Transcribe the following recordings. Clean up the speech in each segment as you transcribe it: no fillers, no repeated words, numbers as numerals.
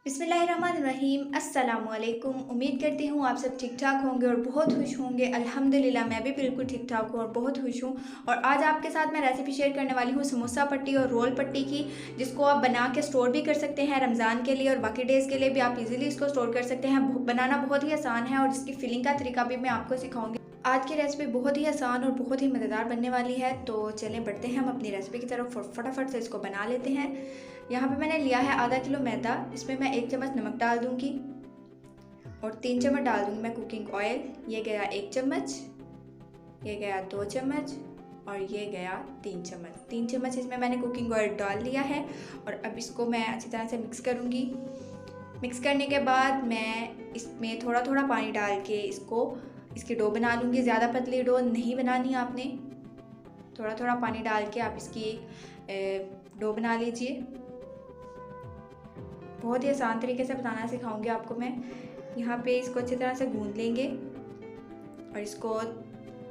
बिस्मिल्लाहिर्रहमानिर्रहीम। अस्सलामुअलैकुम। उम्मीद करती हूँ आप सब ठीक ठाक होंगे और बहुत खुश होंगे। अल्हम्दुलिल्लाह मैं भी बिल्कुल ठीक ठाक हूँ और बहुत खुश हूँ। और आज आपके साथ मैं रेसिपी शेयर करने वाली हूँ समोसा पट्टी और रोल पट्टी की, जिसको आप बना के स्टोर भी कर सकते हैं रमज़ान के लिए और बाकी डेज़ के लिए भी आप इजीली इसको स्टोर कर सकते हैं। बनाना बहुत ही आसान है और इसकी फिलिंग का तरीका भी मैं आपको सिखाऊंगी। आज की रेसिपी बहुत ही आसान और बहुत ही मज़ेदार बनने वाली है। तो चलें बढ़ते हैं हम अपनी रेसिपी की तरफ और फटाफट से इसको बना लेते हैं। यहाँ पे मैंने लिया है आधा किलो मैदा। इसमें मैं 1 चम्मच नमक डाल दूँगी और 3 चम्मच डाल दूँगी मैं कुकिंग ऑयल। ये गया 1 चम्मच, ये गया 2 चम्मच और ये गया 3 चम्मच। 3 चम्मच इसमें मैंने कुकिंग ऑयल डाल लिया है और अब इसको मैं अच्छी तरह से मिक्स करूँगी। मिक्स करने के बाद मैं इसमें थोड़ा थोड़ा पानी डाल के इसकी डो बना लूँगी। ज़्यादा पतली डो नहीं बनानी आपने, थोड़ा थोड़ा पानी डाल के आप इसकी डो बना लीजिए। बहुत ही आसान तरीके से बनाना सिखाऊंगी आपको मैं। यहाँ पे इसको अच्छी तरह से गूंद लेंगे और इसको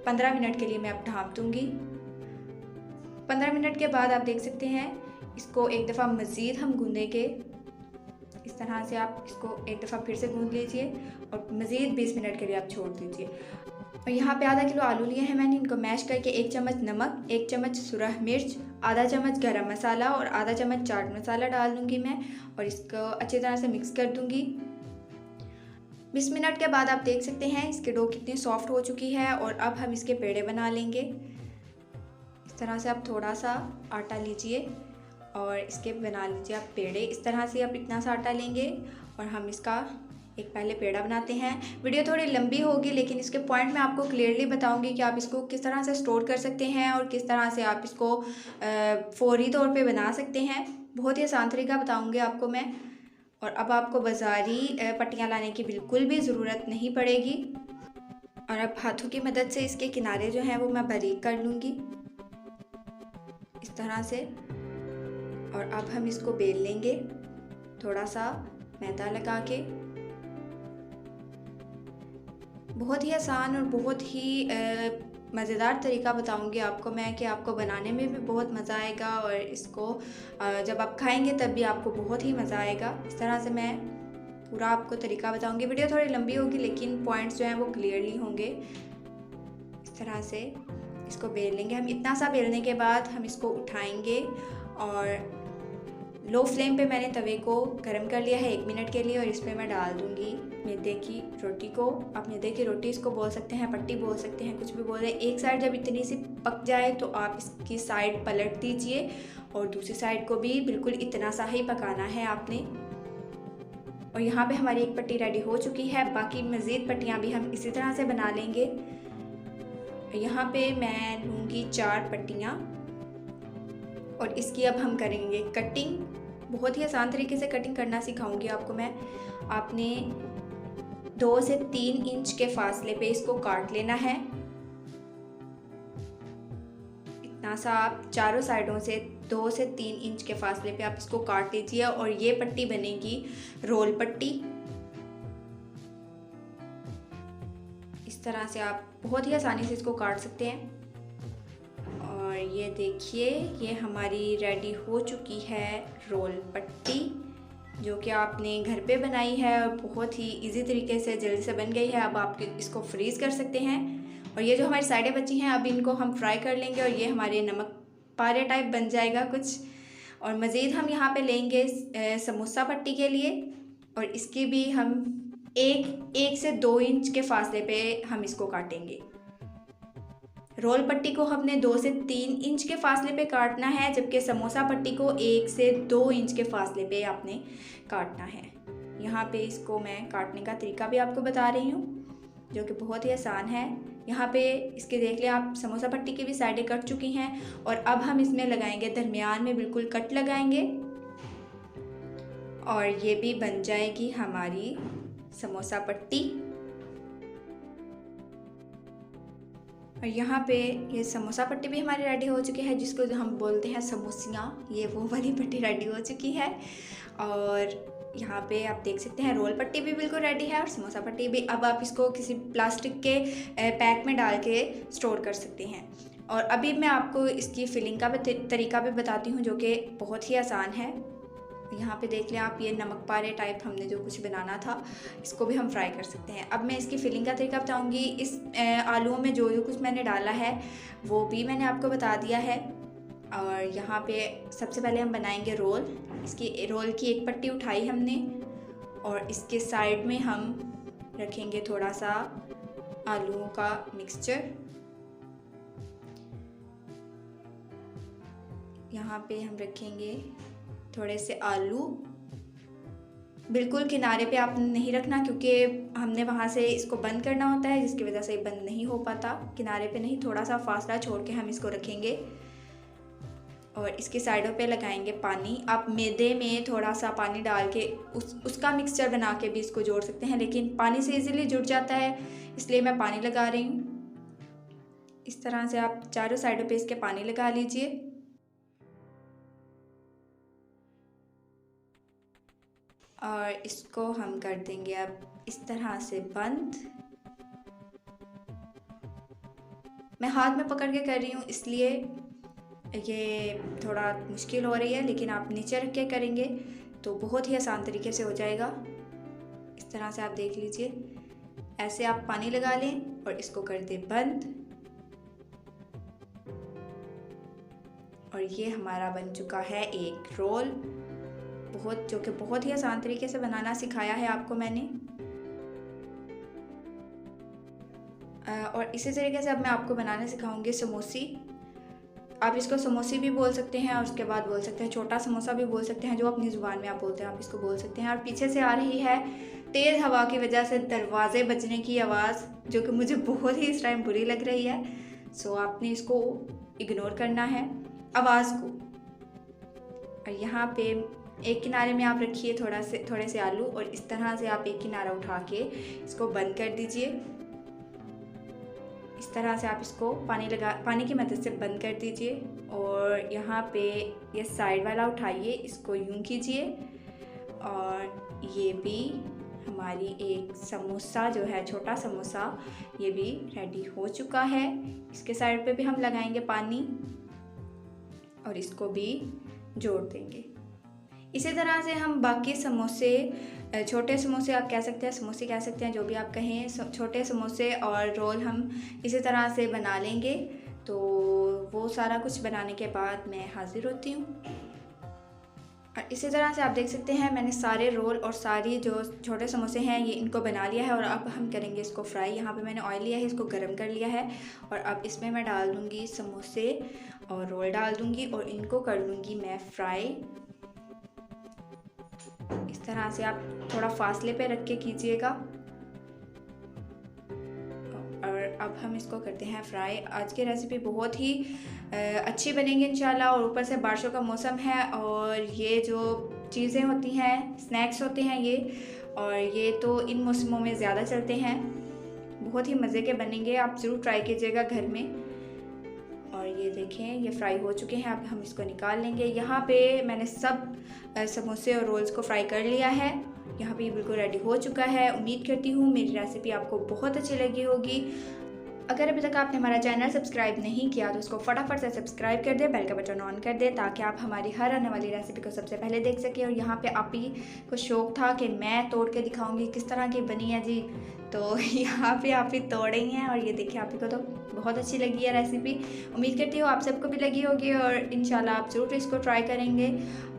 15 मिनट के लिए मैं अब ढाँप दूँगी। 15 मिनट के बाद आप देख सकते हैं इसको एक दफ़ा मज़ीद हम गूंदेंगे। इस तरह से आप इसको एक दफ़ा फिर से गूंद लीजिए और मज़ीद 20 मिनट के लिए आप छोड़ दीजिए। और यहाँ पे आधा किलो आलू लिए हैं मैंने, इनको मैश करके 1 चम्मच नमक, 1 चम्मच सुरख मिर्च, आधा चम्मच गरम मसाला और आधा चम्मच चाट मसाला डाल दूँगी मैं और इसको अच्छी तरह से मिक्स कर दूँगी। 20 मिनट के बाद आप देख सकते हैं इसकी डो कितनी सॉफ्ट हो चुकी है और अब हम इसके पेड़े बना लेंगे। इस तरह से आप थोड़ा सा आटा लीजिए और इसके बना लीजिए आप पेड़े। इस तरह से आप इतना सा आटा लेंगे और हम इसका एक पहले पेड़ा बनाते हैं। वीडियो थोड़ी लंबी होगी लेकिन इसके पॉइंट मैं आपको क्लियरली बताऊंगी कि आप इसको किस तरह से स्टोर कर सकते हैं और किस तरह से आप इसको फौरी तौर पे बना सकते हैं। बहुत ही आसान तरीका बताऊंगी आपको मैं। और अब आपको बाज़ारी पट्टियाँ लाने की बिल्कुल भी ज़रूरत नहीं पड़ेगी। और अब हाथों की मदद से इसके किनारे जो हैं वो मैं बारीक कर लूँगी इस तरह से। और अब हम इसको बेल लेंगे थोड़ा सा मैदा लगा के। बहुत ही आसान और बहुत ही मज़ेदार तरीका बताऊंगी आपको मैं कि आपको बनाने में भी बहुत मज़ा आएगा और इसको जब आप खाएंगे तब भी आपको बहुत ही मज़ा आएगा। इस तरह से मैं पूरा आपको तरीका बताऊंगी। वीडियो थोड़ी लंबी होगी लेकिन पॉइंट्स जो हैं वो क्लियरली होंगे। इस तरह से इसको बेल लेंगे हम। इतना सा बेलने के बाद हम इसको उठाएंगे और लो फ्लेम पे मैंने तवे को गर्म कर लिया है 1 मिनट के लिए और इस पर मैं डाल दूँगी मैदे की रोटी को। आप मैदे की रोटी इसको बोल सकते हैं, पट्टी बोल सकते हैं, कुछ भी बोल रहे हैं। एक साइड जब इतनी सी पक जाए तो आप इसकी साइड पलट दीजिए और दूसरी साइड को भी बिल्कुल इतना सा ही पकाना है आपने। और यहाँ पे हमारी एक पट्टी रेडी हो चुकी है। बाकी मज़ीद पट्टियाँ भी हम इसी तरह से बना लेंगे। यहाँ पे मैं लूँगी 4 पट्टियाँ और इसकी अब हम करेंगे कटिंग। बहुत ही आसान तरीके से कटिंग करना सिखाऊंगी आपको मैं। आपने 2 से 3 इंच के फासले पे इसको काट लेना है। इतना सा आप चारों साइडों से 2 से 3 इंच के फासले पे आप इसको काट लीजिए और ये पट्टी बनेगी रोल पट्टी। इस तरह से आप बहुत ही आसानी से इसको काट सकते हैं। और ये देखिए ये हमारी रेडी हो चुकी है रोल पट्टी, जो कि आपने घर पे बनाई है और बहुत ही इजी तरीके से जल्दी से बन गई है। अब आप इसको फ्रीज़ कर सकते हैं। और ये जो हमारी साइडें बची हैं अब इनको हम फ्राई कर लेंगे और ये हमारे नमक पारे टाइप बन जाएगा कुछ। और मज़ीद हम यहाँ पे लेंगे समोसा पट्टी के लिए और इसकी भी हम एक से 2 इंच के फासले पे हम इसको काटेंगे। रोल पट्टी को हमने 2 से 3 इंच के फासले पे काटना है, जबकि समोसा पट्टी को 1 से 2 इंच के फासले पे आपने काटना है। यहाँ पे इसको मैं काटने का तरीका भी आपको बता रही हूँ जो कि बहुत ही आसान है। यहाँ पे इसके देख लिया आप समोसा पट्टी की भी साइडें कट चुकी हैं और अब हम इसमें लगाएंगे दरमियान में बिल्कुल कट लगाएंगे और ये भी बन जाएगी हमारी समोसा पट्टी। और यहाँ पे ये समोसा पट्टी भी हमारी रेडी हो चुकी है, जिसको हम बोलते हैं समोसियाँ। ये वो वाली पट्टी रेडी हो चुकी है। और यहाँ पे आप देख सकते हैं रोल पट्टी भी बिल्कुल रेडी है और समोसा पट्टी भी। अब आप इसको किसी प्लास्टिक के पैक में डाल के स्टोर कर सकते हैं। और अभी मैं आपको इसकी फिलिंग का तरीका भी बताती हूँ जो कि बहुत ही आसान है। यहाँ पे देख लें आप, ये नमक पारे टाइप हमने जो कुछ बनाना था, इसको भी हम फ्राई कर सकते हैं। अब मैं इसकी फिलिंग का तरीका बताऊँगी। इस आलूओं में जो जो कुछ मैंने डाला है वो भी मैंने आपको बता दिया है। और यहाँ पे सबसे पहले हम बनाएंगे रोल। इसकी रोल की एक पट्टी उठाई हमने और इसके साइड में हम रखेंगे थोड़ा सा आलूओं का मिक्सचर। यहाँ पे हम रखेंगे थोड़े से आलू। बिल्कुल किनारे पे आपने नहीं रखना, क्योंकि हमने वहाँ से इसको बंद करना होता है, जिसकी वजह से ये बंद नहीं हो पाता। किनारे पे नहीं, थोड़ा सा फासला छोड़ के हम इसको रखेंगे और इसकी साइडों पे लगाएंगे पानी। आप मैदे में थोड़ा सा पानी डाल के उसका मिक्सचर बना के भी इसको जोड़ सकते हैं, लेकिन पानी से इजीली जुड़ जाता है, इसलिए मैं पानी लगा रही हूँ। इस तरह से आप चारों साइडों पे इसके पानी लगा लीजिए। और इसको हम कर देंगे अब इस तरह से बंद। मैं हाथ में पकड़ के कर रही हूँ, इसलिए ये थोड़ा मुश्किल हो रही है, लेकिन आप नीचे रख के करेंगे तो बहुत ही आसान तरीके से हो जाएगा। इस तरह से आप देख लीजिए, ऐसे आप पानी लगा लें और इसको कर दें बंद। और ये हमारा बन चुका है एक रोल, जो कि बहुत ही आसान तरीके से बनाना सिखाया है आपको मैंने। और इसी तरीके से अब मैं आपको बनाना सिखाऊंगी समोसी। आप इसको समोसी भी बोल सकते हैं और उसके बाद बोल सकते हैं छोटा समोसा भी बोल सकते हैं, जो अपनी ज़ुबान में आप बोलते हैं आप इसको बोल सकते हैं। और पीछे से आ रही है तेज़ हवा की वजह से दरवाजे बजने की आवाज़, जो कि मुझे बहुत ही इस टाइम बुरी लग रही है। सो आपने इसको इग्नोर करना है आवाज़ को। और यहाँ पे एक किनारे में आप रखिए थोड़े से आलू और इस तरह से आप एक किनारा उठा के इसको बंद कर दीजिए। इस तरह से आप इसको पानी की मदद से बंद कर दीजिए। और यहाँ पे ये साइड वाला उठाइए, इसको यूं कीजिए। और ये भी हमारी एक समोसा जो है, छोटा समोसा, ये भी रेडी हो चुका है। इसके साइड पे भी हम लगाएंगे पानी और इसको भी जोड़ देंगे। इसी तरह से हम बाकी समोसे, छोटे समोसे आप कह सकते हैं, समोसे कह सकते हैं, जो भी आप कहें, छोटे समोसे और रोल हम इसी तरह से बना लेंगे। तो वो सारा कुछ बनाने के बाद मैं हाज़िर होती हूँ। और इसी तरह से आप देख सकते हैं मैंने सारे रोल और सारी जो छोटे समोसे हैं ये इनको बना लिया है। और अब हम करेंगे इसको फ्राई। यहाँ पे मैंने ऑयल लिया है, इसको गर्म कर लिया है और अब इसमें मैं डाल दूँगी समोसे और रोल डाल दूँगी और इनको कर लूँगी मैं फ्राई। इस तरह से आप थोड़ा फासले पे रख के कीजिएगा। और अब हम इसको करते हैं फ्राई। आज की रेसिपी बहुत ही अच्छी बनेगी इंशाल्लाह। और ऊपर से बारिशों का मौसम है और ये जो चीज़ें होती हैं, स्नैक्स होते हैं ये, और ये तो इन मौसमों में ज़्यादा चलते हैं। बहुत ही मज़े के बनेंगे, आप ज़रूर ट्राई कीजिएगा घर में। और ये देखें ये फ्राई हो चुके हैं। अब हम इसको निकाल लेंगे। यहाँ पे मैंने सब समोसे और रोल्स को फ्राई कर लिया है। यहाँ पे ये बिल्कुल रेडी हो चुका है। उम्मीद करती हूँ मेरी रेसिपी आपको बहुत अच्छी लगी होगी। अगर अभी तक आपने हमारा चैनल सब्सक्राइब नहीं किया तो उसको फटाफट से सब्सक्राइब कर दें, बेल का बटन ऑन कर दें, ताकि आप हमारी हर आने वाली रेसिपी को सबसे पहले देख सकें। और यहाँ पे आप ही को शौक़ था कि मैं तोड़ के दिखाऊंगी किस तरह की बनी है जी, तो यहाँ पे आप ही तोड़े ही हैं। और ये देखिए आप ही को तो बहुत अच्छी लगी है रेसिपी। उम्मीद करती हूँ आप सबको भी लगी होगी और इंशाल्लाह आप ज़रूर इसको ट्राई करेंगे।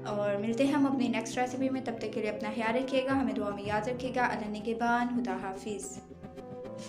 और मिलते हैं हम अपनी नेक्स्ट रेसिपी में। तब तक के लिए अपना ख्याल रखिएगा, हमें दुआ में याद रखिएगा। अल्लाह निगहबान, खुदा हाफिज़।